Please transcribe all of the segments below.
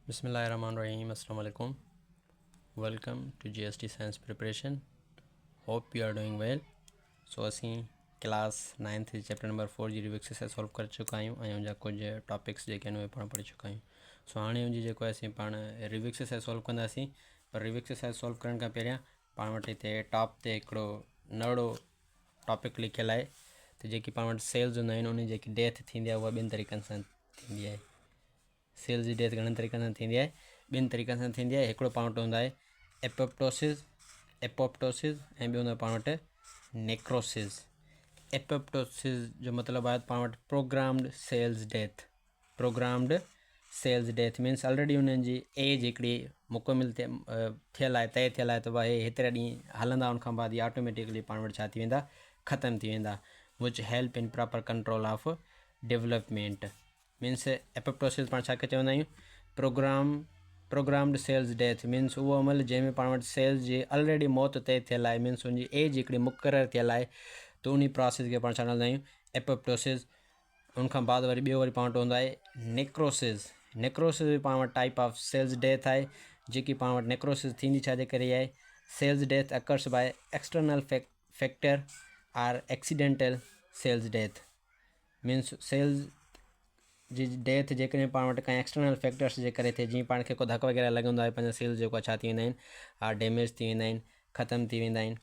Bismillahirrahmanirrahim. Assalamu alaikum. Welcome to GST Science Preparation. Hope you are doing well. So असी class 9th chapter number 4 जी रिव exercise solve कर चुका आहियूं ऐं उनजा कुझु टॉपिक्स जेके आहिनि उहे पाण पढ़ी चुका आहियूं. सो हाणे उनजी जेको आहे असीं पाण रिव एक्सरसाइज सॉल्व कंदासीं. पर रिव एक्सरसाइज सॉल्व करण खां पहिरियां पाण वटि हिते टॉप ते हिकिड़ो नड़ो टॉपिक लिखियलु आहे त जेकी पाण वटि सेल्स हूंदा आहिनि उन जेकी डेथ थींदी आहे उहा ॿिनि तरीक़नि सां थींदी आहे. सेल्स जी डेथ घणनि तरीक़नि सां थींदी आहे, ॿिनि तरीक़नि सां थींदी आहे. हिकिड़ो पाण वटि हूंदो आहे एपोप्टोसिस ऐं ॿियो हूंदो आहे पाण वटि नेक्रोसिस. एपोप्टोसिस जो मतिलबु आहे पाण वटि programmed cells death means already उन्हनि जी एज हिकिड़ी मुकमिल थियल आहे, तय थियल आहे त भाई हेतिरा ॾींहं हलंदा, उनखां बाद इहे ऑटोमेटिकली पाण वटि छा थी वेंदा, ख़तमु थी वेंदा. Which help in proper control of development. Means apoptosis पाण छा खे चवंदा आहियूं, प्रोग्राम्ड सेल्स डेथ मीन्स उहो अमल जंहिंमें पाण वटि सेल्स जी ऑलरेडी मौत तय थियल आहे, मीन्स उनजी एज हिकिड़ी मुक़ररु थियल आहे, त उन प्रोसेस खे पाण छा कंदा आहियूं, एपोप्टोसिस. उनखां बाद वरी ॿियो वरी पाण वटि हूंदो आहे नेक्रोसिस. नेक्रोसिस बि पाण वटि टाइप ऑफ सेल्स डेथ आहे, जेकी पाण वटि नेक्रोसिस थींदी छाजे करे आहे, cells death occurs by external factor or accidental cells death. Means cells जी डेथ जेकॾहिं पाण वटि कंहिं एक्सटर्नल फैक्टर्स जे करे थिए, जीअं पाण खे को धकु वग़ैरह लॻंदो आहे, पंहिंजा सेल्स जेको आहे छा थी वेंदा आहिनि, डैमेज थी वेंदा आहिनि, ख़तमु थी वेंदा आहिनि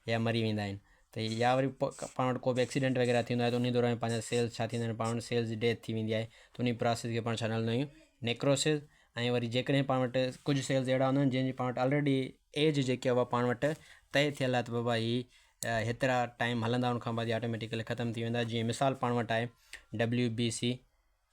या मरी वेंदा आहिनि. त या वरी पाण वटि को बि एक्सीडेंट वग़ैरह थींदो आहे त उन दौरान पंहिंजा सेल्स छा थींदा आहिनि, पाण वटि सेल्स जी डेथ थी वेंदी आहे, त उन प्रोसेस खे पाण छा हलंदा आहियूं, नेक्रोसिस. ऐं वरी जेकॾहिं पाण वटि कुझु सेल्स अहिड़ा हूंदा आहिनि जंहिंजी पाण वटि ऑलरेडी एज जेकी आहे उहा पाण वटि तय थियल आहे त बाबा हीअ हेतिरा टाइम हलंदा, उनखां बाद ऑटोमेटिकली ख़तमु थी वेंदा. जीअं मिसाल पाण वटि आहे WBC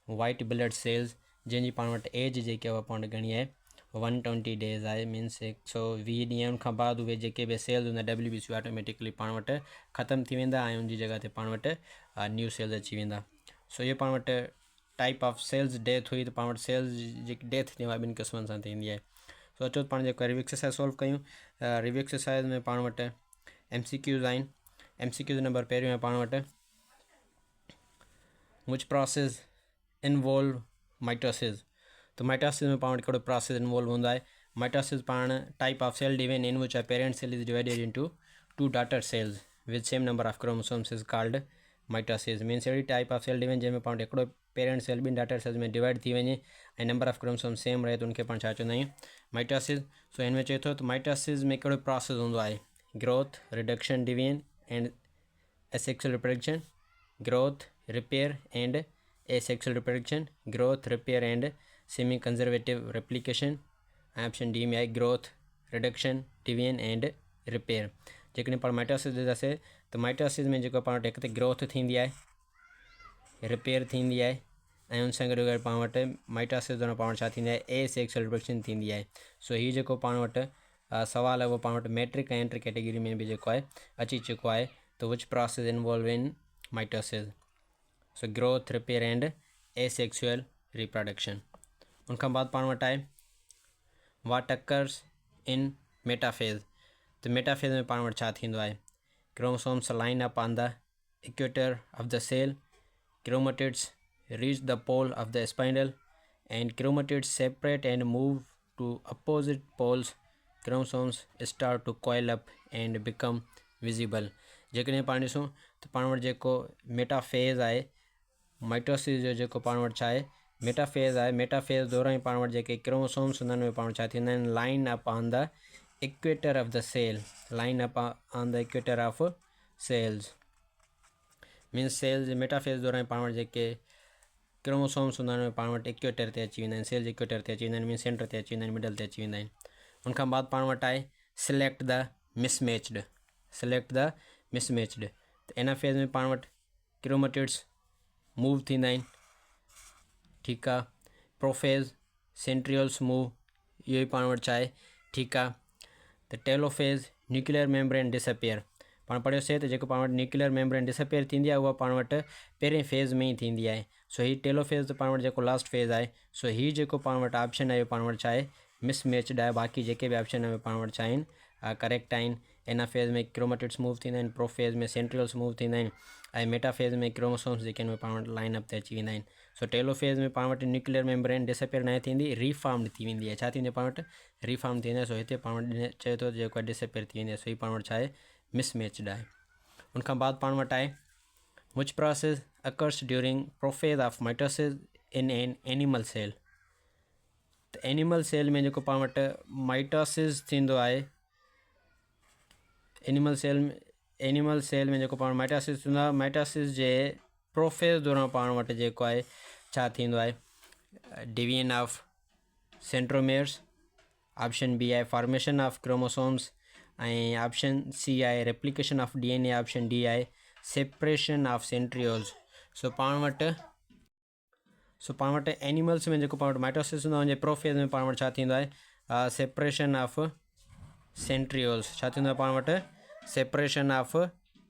वाइट ब्लड सेल्स, जंहिंजी पाण वटि एज जेकी आहे उहा पाण वटि घणी आहे, 120 डेज़ आहे, मीन्स 120 ॾींहं. उनखां बाद उहे जेके बि सेल्स हूंदा WBC ऑटोमेटिकली पाण वटि ख़तमु थी वेंदा ऐं उनजी जॻह ते पाण वटि न्यू सेल्स अची वेंदा. सो इहे पाण वटि टाइप ऑफ सेल्स डेथ हुई, त पाण वटि सेल्स जी जेकी डेथ थींदी आहे ॿिनि क़िस्मनि सां थींदी आहे. सो अचो पाण जेको रिव एक्सरसाइज सॉल्व कयूं. रिव एक्सरसाइज में पाण वटि MCQs आहिनि. MCQs नंबर पहिरियों आहे पाण वटि विच प्रोसेस इन्वॉल्व माइटोसिस. त माइटोसिस में पाण वटि हिकिड़ो प्रोसेस इन्वॉल्व हूंदो आहे. माइटोसिस पाण type of cell division in which a parent cell is divided into 2 daughter cells with same number of chromosomes is called mitosis. Means अहिड़ी टाइप ऑफ सेल डिवीजन जंहिंमें पाण वटि हिकिड़ो पेरेंट सेल ॿिनि daughter cells में divide थी वञे ऐं नंबर ऑफ क्रोमोसोम सेम रहे, त उनखे पाण छा चवंदा आहियूं, माइटोसिस. सो हिन में चए थो त माइटोसिस में कहिड़ो प्रोसेस हूंदो आहे, growth, reduction, division and asexual reproduction. Growth, repair and asexual reproduction, growth, repair and semi conservative replication. Option D में आहे growth, reduction, division and repair. जेकॾहिं पाण माइटोसिस ॾिसंदासीं त माइटोसिस में जेको पाण वटि हिकु त ग्रोथ थींदी आहे, रिपेयर थींदी आहे ऐं उन सां गॾु पाण वटि माइटोसिस दौरान पाण वटि छा थींदी आहे, एसेक्सुअल रिप्रोडक्शन थींदी आहे. सो हीउ जेको पाण वटि सवाल आहे उहो पाण वटि मैट्रिक ऐं एंट्री कैटेगरी में बि जेको आहे अची चुको आहे. त which process involve in mitosis. So growth, repair and asexual reproduction. उनखां बाद पाण वटि आहे वाट अकर्स इन मेटाफेज. त मेटाफेज में पाण वटि छा थींदो आहे, chromosomes line up on the equator of the cell, chromatids reach the pole of the spindle and chromatids separate and move to opposite poles. Chromosomes start to coil up and become visible. जेकॾहिं पाण ॾिसूं त पाण वटि जेको metaphase आहे, mitosis जो जेको पाण वटि छा आहे, मेटाफेज आहे. मेटाफेज दौरान पाण वटि जेके क्रोमोसोम्स हूंदा आहिनि उहे पाण वटि छा थींदा आहिनि, line up on the equator of the cell. Line up on the equator of cells means cells metaphase दौरान पाण वटि जेके क्रोमोसोम्स हूंदा आहिनि उहे पाण वटि इक्वेटर ते अची वेंदा आहिनि, सेल जे इक्वेटर ते अची वेंदा आहिनि, मीन्स सेंटर ते अची वेंदा आहिनि, मिडल ते अची वेंदा आहिनि. उनखां बाद पाण वटि आहे सिलेक्ट द मिसमैच्ड. त इन फेज़ में पाण वटि क्रोमेटिड्स मूव थींदा आहिनि, ठीकु आहे. प्रोफेज़, सेंट्रियोल्स मूव, इहो ई पाण वटि छा आहे, ठीकु आहे. त टेलोफेज़, न्यूक्लियर मेम्ब्रेन डिसअपियर. पाण पढ़ियोसीं त जेको पाण वटि न्यूक्लियर मेम्ब्रेन डिसअपियर थींदी आहे उहा पाण वटि पहिरें फेज़ में ई थींदी आहे. सो हीउ टेलोफेज़ त पाण वटि जेको लास्ट फेज़ आहे. सो हीउ जेको पाण वटि ऑप्शन आहे पाण वटि छा आहे, मिसमैच्ड आहे. बाक़ी जेके बि ऑप्शन आहे पाण वटि छा आहिनि, करेक्ट आहिनि. इन फेज़ में क्रोमेटिड्स मूव थींदा आहिनि, प्रोफेज़ में सेंट्रियोल्स मूव थींदा आहिनि ऐं मेटाफेज़ में क्रोमोसोम्स जेके आहिनि उहे पाण वटि लाइन अप ते अची वेंदा आहिनि. सो टेलोफेज़ में पाण वटि न्यूक्लियर मेम्ब्रेन डिसअपियर न थींदी, रीफॉर्म्ड थी वेंदी आहे। छा थींदी आहे पाण वटि? रीफॉर्म थी वेंदी आहे। सो हिते पाण वटि चए थो जेको आहे डिसअपियर थी वेंदी आहे। सो ही पाण वटि छा आहे? मिसमैच्ड आहे। उनखां बाद पाण वटि आहे which process occurs during prophase of mitosis in an animal cell. त एनिमल सेल में जेको पाण वटि माइटोसिस थींदो आहे, एनिमल सेल में जेको पाण माइटोसिस थींदो आहे, माइटोसिस जे प्रोफेज दौरान पाण वटि जेको आहे छा थींदो आहे? डिवीजन ऑफ सेंट्रोमेयर्स, ऑप्शन बी आहे फॉर्मेशन ऑफ क्रोमोसोम्स, ऐं ऑप्शन सी आहे replication of DNA, option D आहे सेपरेशन ऑफ सेंट्रियोल्स। सो पाण वटि एनिमल्स में जेको पाण वटि माइटोसिस हूंदो आहे उनजे प्रोफेज में पाण वटि छा थींदो आहे? Separation of centrioles. छा थींदो आहे पाण वटि? सेपरेशन ऑफ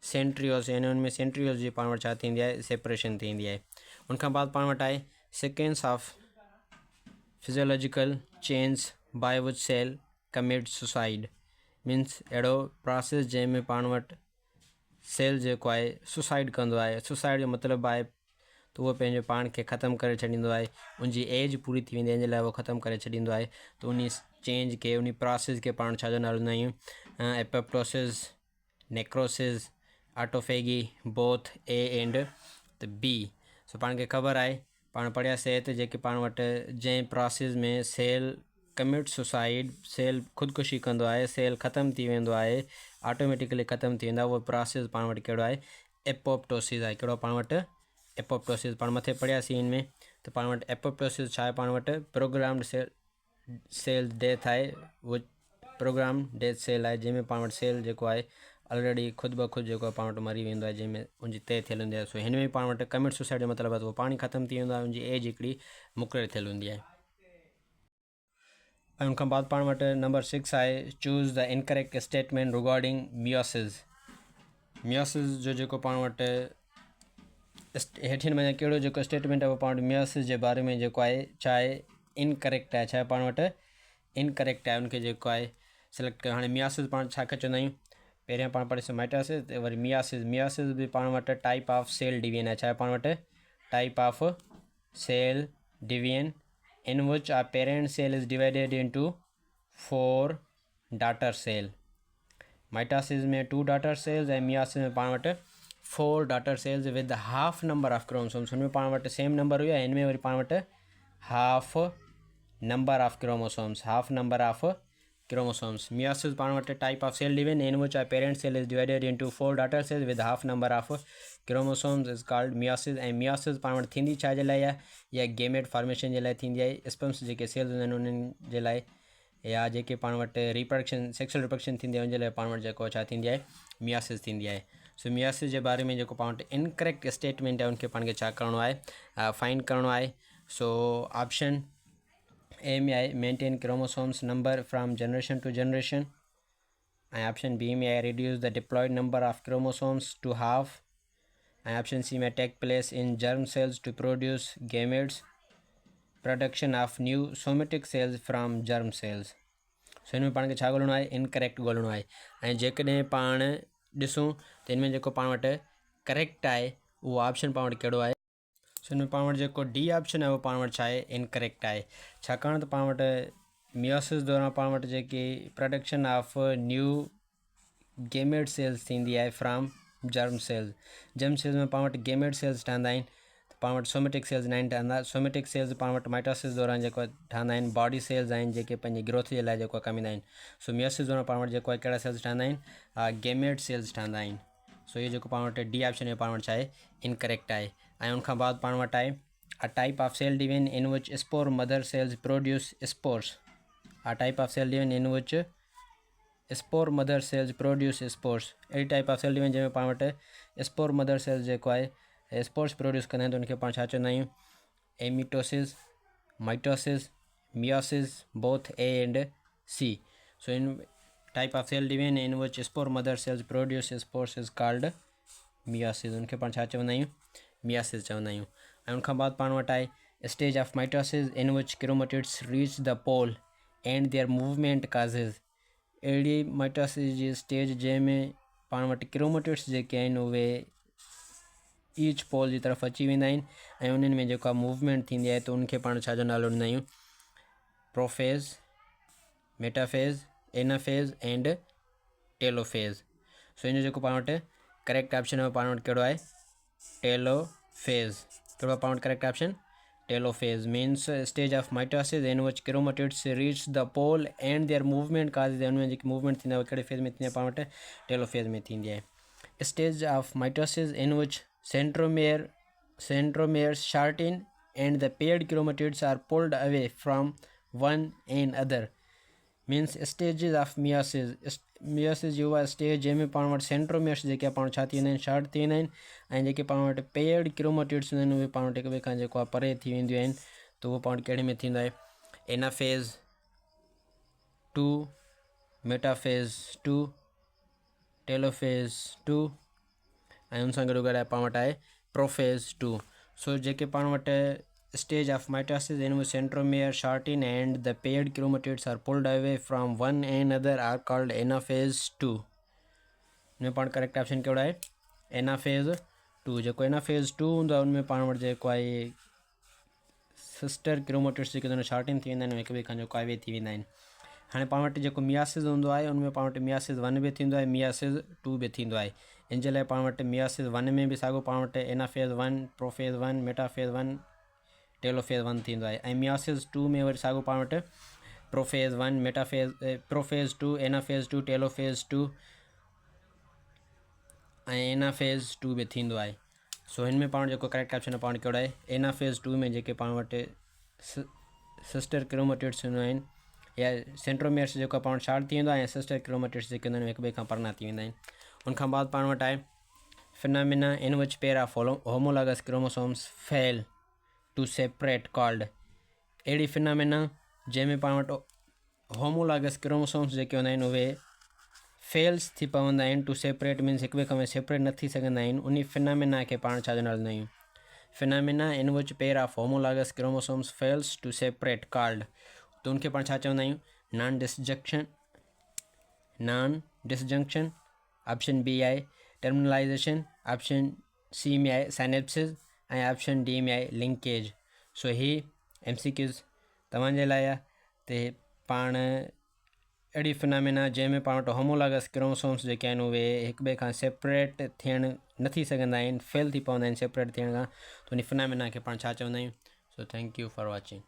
सेंट्रियोल्स, यानी उनमें सेंट्रियोल्स जी पाण वटि छा थींदी आहे? सेपरेशन थींदी आहे। उनखां बाद पाण वटि आहे sequence of physiological change by which cell commit suicide. Means अहिड़ो प्रोसेस जंहिंमें पाण वटि सेल जेको आहे सुसाइड कंदो आहे। सुसाइड जो मतिलबु आहे त उहो पंहिंजे पाण खे ख़तमु करे छॾींदो आहे। उनजी एज पूरी थी वेंदी आहे, जंहिं लाइ उहो ख़तमु करे छॾींदो आहे। त उन चेंज खे, उन प्रोसेस खे पाण छा जो नालो ॾींदा आहियूं? Apoptosis, necrosis, autophagy, both A and B। सो पाण खे ख़बर आहे, पाण पढ़ियासीं त जेके पाण वटि जंहिं प्रोसेस में सेल कमिट सुसाइड, सेल ख़ुदकुशी कंदो आहे, सेल ख़तमु थी वेंदो आहे, ऑटोमेटिकली ख़तमु थी वेंदो आहे, उहो प्रोसेस पाण वटि कहिड़ो आहे? एपोप्टोसिस आहे। कहिड़ो पाण वटि? एपोप्टोसिस। पाण मथे पढ़ियासीं हिन में त पाण वटि एपोप्टोसिस छा आहे? पाण वटि प्रोग्राम्ड सेल डेथ आहे। उहो प्रोग्राम डेथ सेल आहे जंहिंमें पाण वटि सेल जेको आहे ऑलरेडी ख़ुदि ब ख़ुदि जेको आहे पाण वटि मरी वेंदो आहे, जंहिंमें उनजी तय थियल हूंदी आहे। सो हिन में पाण वटि कमिट सुसाइड जो मतिलबु आहे त उहो पाण ई ख़तमु थी वेंदो आहे, उनजी एज हिकिड़ी मुक़ररु थियल हूंदी आहे। ऐं उनखां बाद पाण वटि नंबर 6 आहे choose the incorrect statement regarding meiosis. Meiosis जो जेको पाण वटि हेठिन में कहिड़ो जेको स्टेटमेंट आहे उहो पाण वटि मियोसिस जे बारे में जेको आहे छा आहे? इनकरेक्ट आहे। छा आहे पाण वटि? इनकरेक्ट आहे। उनखे जेको आहे सिलेक्ट कयो। हाणे मियोसिस पाण छा खे चवंदा आहियूं? पहिरियां पाण पढ़ीसीं माइटोसिस, वरी मियोसिस। मियोसिस बि पाण वटि टाइप ऑफ सेल डिवीजन आहे। छा आहे पाण वटि? Type of cell division in which our parent cell is divided into 4 daughter cell। Mitosis में 2 daughter cells ऐं मियोसिस में पाण वटि 4 daughter cells with half number of chromosomes. हुन में पाण वटि सेम नंबर हुयो ऐं हिन में वरी पाण वटि half number of chromosomes, half number of chromosomes. Meiosis पाण वटि type of cell division in which our parent cell is divided into 4 daughter cells with half number of chromosomes is called meiosis. ऐं meiosis पाण वटि थींदी छा जे लाइ आहे? या गेमेट फॉर्मेशन जे लाइ थींदी आहे। स्पर्म्स जेके सेल्स हूंदा आहिनि उन्हनि जे लाइ, या जेके पाण वटि रिप्रोडक्शन, सेक्सुअल रिप्रोडक्शन थींदी आहे उनजे लाइ पाण वटि जेको छा थींदी आहे? मियोसिस थींदी आहे। सो मियोसिस जे बारे में जेको पाण वटि इनकरेक्ट स्टेटमेंट आहे उनखे पाण खे छा करिणो आहे? फाइंड करिणो आहे। सो ऑप्शन ए में आहे maintain chromosomes number from generation to generation, ऐं ऑप्शन बी में आहे reduce the diploid number of chromosomes to half, ऐं ऑप्शन सी में take place in germ cells to produce gametes, production of new somatic cells from germ cells. So हिन में पाण खे छा ॻोल्हणो आहे? इनकरेक्ट ॻोल्हणो आहे। ऐं जेकॾहिं पाण ॾिसूं त हिन में जेको पाण वटि करेक्ट आहे उहो ऑप्शन पाण वटि कहिड़ो आहे? सो हिन में पाण वटि जेको डी ऑप्शन आहे उहो पाण वटि छा आहे? इनकरेक्ट आहे। छाकाणि त पाण वटि मियोसिस दौरान पाण वटि जेकी production of new gamete cells थींदी आहे from germ cells, germ cells में पाण वटि गेमेट सेल्स ठहंदा आहिनि, त पाण वटि सोमेटिक सेल्स न आहिनि ठहंदा। सोमेटिक सेल्स पाण वटि माइटोसिस दौरान जेको ठहंदा आहिनि, बॉडी सेल्स आहिनि जेके पंहिंजी ग्रोथ जे लाइ जेको कमु ईंदा आहिनि। सो मियोसिस दौरान पाण वटि जेको आहे कहिड़ा सेल्स ठहंदा आहिनि? गेमेट सेल्स ठहंदा आहिनि। सो इहो जेको पाण वटि डी ऑप्शन आहे पाण वटि छा आहे? इनकरेक्ट आहे। ऐं उनखां बाद पाण वटि आहे a type of cell division in which spore mother cells produce spores. A type of cell division in which spore mother cells produce spores. अहिड़ी टाइप ऑफ सेल डिवीजन जंहिंमें पाण वटि स्पोर मदर सेल्स जेको आहे spores produce कंदा आहिनि, त उनखे पाण छा चवंदा आहियूं? Amitosis, mitosis, meiosis, both A and C। So in type of cell division in which spore mother cells produce spores is called meiosis. उनखे पाण छा चवंदा आहियूं? मियोसिस चवंदा आहियूं। ऐं उनखां बाद पाण वटि आहे stage of mitosis in which chromatids reach the pole and their movement causes. अहिड़ी माइटोसिस जी स्टेज जंहिंमें पाण वटि क्रोमेटिड्स जेके आहिनि उहे ईच पोल जी तरफ़ अची वेंदा आहिनि ऐं उन्हनि में जेका मूवमेंट थींदी आहे त उनखे पाण छा जो नालो ॾींदा आहियूं प्रोफेज़, मेटाफेज़, एनाफेज़ एंड टेलोफेज़। सो इन जो जेको पाण वटि करेक्ट ऑप्शन आहे पाण वटि कहिड़ो आहे टेलोफेज़। कहिड़ो आहे पाण वटि correct option telophase means stage of mitosis in which chromatids reach the pole and their movement cause उनमें जेकी मूवमेंट थींदी आहे कहिड़े फेज़ में थींदी आहे पाण वटि टेलोफेज़ में थींदी आहे। Stage of mitosis in which centromeres shorten and the paired chromatids are pulled away from one another means stages of meiosis। meiosis जो आहे स्टेज जंहिंमें पाण वटि सेंट्रोमियर्स जेके पाण छा थी वेंदा आहिनि शॉर्ट थी वेंदा आहिनि ऐं जेके पाण वटि पेयर्ड क्रोमेटिड्स हूंदा आहिनि उहे पाण वटि हिक ॿिए खां जेको आहे परे थी वेंदियूं आहिनि त उहो पाण वटि कहिड़े में थींदो आहे एनाफेज़ 2, मेटाफेज़ 2, टेलोफेज़ 2 ऐं उन सां गॾो गॾु आहे पाण वटि आहे प्रोफेज़ 2। सो जेके पाण वटि stage of mitosis in which centromere shorten and the paired chromatids are pulled away from one end other are called anaphase 2। इनमें पाण करेक्ट ऑप्शन कहिड़ो आहे एनाफेज़ 2। जेको एनाफेज़ 2 हूंदो आहे उनमें पाण वटि जेको आहे सिस्टर क्रोमेटिड्स जेके शॉर्टन थी वेंदा आहिनि हिक ॿिए खां जेको आहे वे थी वेंदा आहिनि। हाणे पाण वटि जेको मियासिस हूंदो आहे उनमें पाण वटि मियासिस 1 बि थींदो आहे मियासिस 2 बि थींदो आहे। इन जे लाइ पाण वटि मियासिस 1 में बि साॻियो पाण वटि एनाफेज़ 1, प्रोफेज़ 1, मेटाफेज़ 1, टेलोफेज़ 1 थींदो आहे ऐं मियासिस 2 में वरी साॻियो पाण वटि प्रोफेज़ 1, प्रोफेज़ 2, एनाफेज़ 2, टेलोफेज़ 2 ऐं एनाफेज़ 2 बि थींदो आहे। सो हिन में पाण जेको करेक्ट ऑप्शन आहे पाण कहिड़ो आहे एनाफेज़ 2 में जेके पाण वटि सिस्टर क्रोमेटिड्स हूंदा आहिनि या सेंट्रोमियर्स जेको पाण शॉर्ट थी वेंदो आहे ऐं सिस्टर क्रोमेटिड्स जेके हूंदा आहिनि हिक ॿिए खां परना थी वेंदा आहिनि। उनखां बाद पाण वटि आहे phenomena in which pair of homologous chromosomes fail to separate called. अहिड़ी फिनोमिना जंहिंमें पाण वटि होमोलॉगस क्रोमोसोम्स जेके हूंदा आहिनि उहे फेल्स थी पवंदा आहिनि टू सेपरेट मीन्स हिक ॿिए खां सेपरेट न थी सघंदा आहिनि उन फिनोमिना खे पाण छा जो नालो ॾींदा आहियूं phenomena in which pair of homologous chromosomes fails to separate called. तो उनखे पाण छा चवंदा आहियूं नॉन डिसजंक्शन ऑप्शन बी आहे टर्मिनलाइजेशन, ऑप्शन सी में आहे साइनेप्सिस ऐं ऑप्शन डी में आहे लिंकेज। सो ही MCQs तव्हांजे लाइ आहे ते पाण अहिड़ी फिनोमिना जंहिंमें पाण वटि होमोलॉगस क्रोमोसोम्स जेके आहिनि उहे हिक ॿिए खां सेपरेट थियण न थी सघंदा आहिनि फेल थी पवंदा आहिनि सेपरेट थियण खां त उन फिनोमिना खे पाण छा चवंदा आहियूं। So thank U for watching.